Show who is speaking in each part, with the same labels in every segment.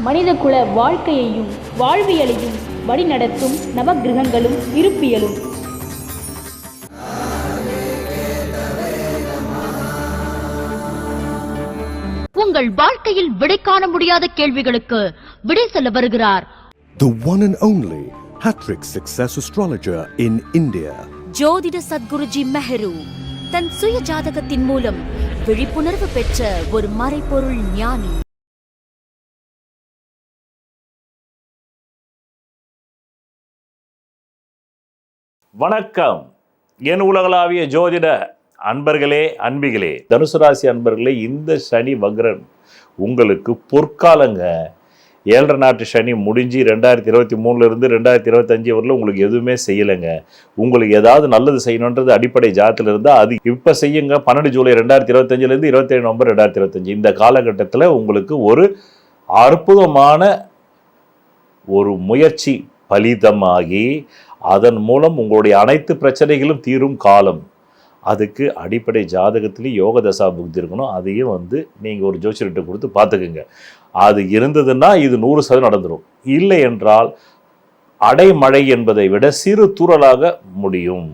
Speaker 1: மனிதகுல வாழ்க்கையையும் வாழ்வியலையும் வழிநடத்தும் நவகிரகங்களும் இருப்பியலும்.
Speaker 2: உங்கள் வாழ்க்கையில் விடை காண முடியாத கேள்விகளுக்கு விடை சொல்ல வருகிறார்
Speaker 3: the one and only hat-trick success astrologer in India,
Speaker 2: ஜோதிட சத்குருஜி மெஹரு. தன் சுய ஜாதகத்தின் மூலம் விழிப்புணர்வு பெற்ற ஒரு மறைபொருள் ஞானி.
Speaker 4: வணக்கம் என் உலகளாவிய ஜோதிட அன்பர்களே, அன்பிகளே, தனுசு ராசி அன்பர்களே, இந்த சனி வக்ரன் உங்களுக்கு பொற்காலங்க. 7.5 நாட்டு சனி முடிஞ்சு 2023 2025 வரல உங்களுக்கு எதுவுமே செய்யலைங்க. உங்களுக்கு ஏதாவது நல்லது செய்யணுன்றது அடிப்படை ஜாதத்தில் இருந்தால் அது இப்போ செய்யுங்க. 12 ஜூலை 2025 27 நவம்பர் 2025 இந்த காலகட்டத்தில் உங்களுக்கு ஒரு அற்புதமான ஒரு முயற்சி பலிதமாகி அதன் மூலம் உங்களுடைய அனைத்து பிரச்சனைகளும் தீரும் காலம். அதுக்கு அடிப்படை ஜாதகத்திலேயே யோக தசா புக்தி இருக்கணும். அதையும் நீங்கள் ஒரு ஜோசியர்கிட்ட கொடுத்து பார்த்துக்குங்க. அது இருந்ததுன்னா இது 100% நடந்துடும். இல்லை என்றால் அடைமழை என்பதை விட சிறு தூறலாக முடியும்.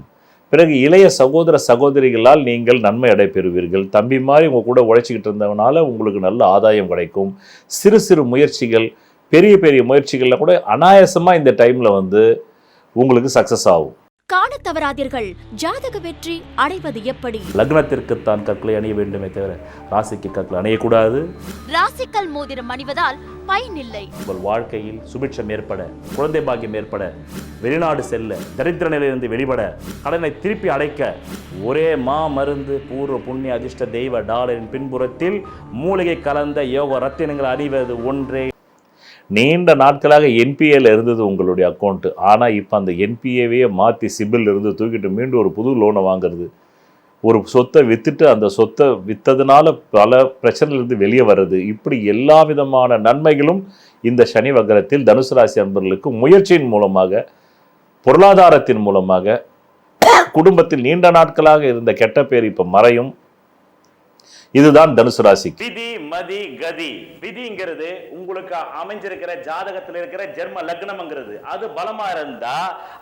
Speaker 4: பிறகு இளைய சகோதர சகோதரிகளால் நீங்கள் நன்மை அடைபெறுவீர்கள். தம்பி மாதிரி உங்கள் கூட உழைச்சிக்கிட்டு இருந்தவனால உங்களுக்கு நல்ல ஆதாயம் கிடைக்கும். சிறு சிறு முயற்சிகள், பெரிய பெரிய முயற்சிகளில் கூட அனாயாசமாக இந்த டைமில் உங்களுக்கு சக்ஸஸ் ஆகும்.
Speaker 2: காண தவறாதீர்கள். ஜாதக வெற்றி அடைவது எப்படி?
Speaker 4: லக்னத்திற்குத்தான் கற்களை அணிய வேண்டுமே தவிர ராசிக்கு கற்களை அணியக்கூடாது.
Speaker 2: ராசிக்கல் மோதிரம் அணிவதால் பயனில்லை.
Speaker 4: உங்கள் வாழ்க்கையில் சுபிட்சம் ஏற்பட, குழந்தை பாக்கியம் ஏற்பட, வெளிநாடு செல்ல, தரித்திர நிலையிலிருந்து வெளிப்பட, கடனை திருப்பி அடைக்க ஒரே மருந்து பூர்வ புண்ணிய அதிர்ஷ்ட தெய்வ டாலரின் பின்புறத்தில் மூலிகை கலந்த யோக ரத்தினங்கள் அணிவது ஒன்றே. நீண்ட நாட்களாக என்பிஏல இருந்தது உங்களுடைய அக்கௌண்ட்டு. ஆனால் இப்போ அந்த என்பிஏவே மாற்றி சிபில் இருந்து தூக்கிட்டு மீண்டும் ஒரு புது லோனை வாங்குறது, ஒரு சொத்தை விற்றுட்டு அந்த சொத்தை விற்றதுனால பல பிரச்சனையிலிருந்து வெளியே வர்றது, இப்படி எல்லா விதமான நன்மைகளும் இந்த சனி வக்ரத்தில் தனுசு ராசி அன்பர்களுக்கு முயற்சியின் மூலமாக, பொருளாதாரத்தின் மூலமாக, குடும்பத்தில் நீண்ட நாட்களாக இருந்த கெட்ட பேர் இப்போ மறையும். இதுதான் தனுசு ராசி. விதி மதி கதி. விதிங்கிறது உங்களுக்கு அமைஞ்சிருக்கிற ஜாதகத்தில் இருக்கிற ஜென்ம லக்னம்ங்கிறது. அது பலமா இருந்தா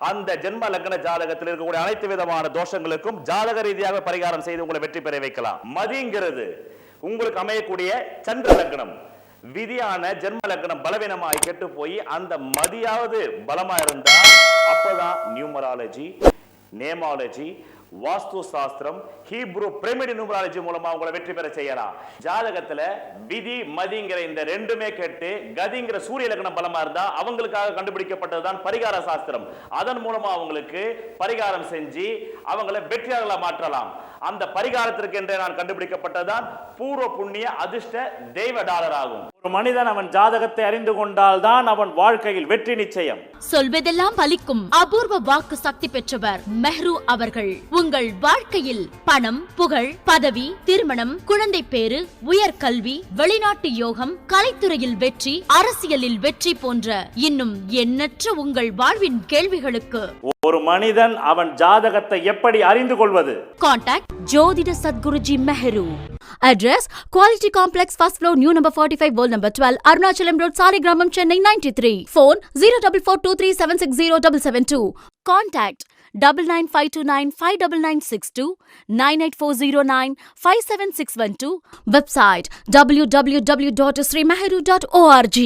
Speaker 4: அந்த ஜென்ம லக்ன ஜாதகத்தில் இருக்கக்கூடிய அனைத்து விதமான தோஷங்களுக்கும் ஜாதக ரீதியாக பரிகாரம் செய்து உங்களை வெற்றி பெற வைக்கலாம். மதிங்கிறது உங்களுக்கு அமையக்கூடிய சந்திர லக்னம். விதியான ஜென்ம லக்னம் பலவீனமாய் கெட்டு போய் அந்த மதியாவது பலமா இருந்தா அப்பதான் நியூமராலஜி, நேமாலஜி, வாஸ்து சாஸ்திரம், ஹீப்ரு பிரமிட் நியூமராலஜி மூலமா உங்களை வெற்றி பெற செய்யலாம். ஜாதகத்துல விதி மதிங்கிற இந்த ரெண்டுமே கேட்டு கதிங்கிற சூரிய லக்னம் பலமா இருந்தா அவங்களுக்காக கண்டுபிடிக்கப்பட்டதுதான் பரிகார சாஸ்திரம். அதன் மூலமா அவங்களுக்கு பரிகாரம் செஞ்சு அவங்களை வெற்றியாளர்களா மாற்றலாம். அந்த பரிகாரத்திற்கு என்றே நான் கண்டுபிடிக்கப்பட்டதுதான் பூர்வ புண்ணிய அதிர்ஷ்ட தெய்வ டாலர் ஆகும். ஒரு மனிதன் அவன் ஜாதகத்தை அறிந்து கொண்டால் தான் அவன் வாழ்க்கையில் வெற்றி நிச்சயம்.
Speaker 2: சொல்வதெல்லாம் பலிக்கும் அபூர்வ வாக்கு சக்தி பெற்றவர் மெஹரு அவர்கள். உங்கள் வாழ்க்கையில் பணம், புகழ், பதவி, திருமணம், குழந்தை பேரு, உயர்கல்வி, வெளிநாட்டு யோகம், கலைத்துறையில் வெற்றி, அரசியலில் வெற்றி போன்ற இன்னும் எண்ணற்ற உங்கள் வாழ்வின் கேள்விகளுக்கு
Speaker 4: ஒரு மனிதன் அவன் ஜாதகத்தை எப்படி அறிந்து கொள்வது?
Speaker 2: கான்டாக்ட் ஜோதிட Sadguruji Mehru. Address Quality Complex, first floor, new number 45, wall number 12, Arunachalam Road, Saligramam, Chennai 93. Phone 0442376072. Contact 9952959962, 98409 57612. Website www.srimeheru.org.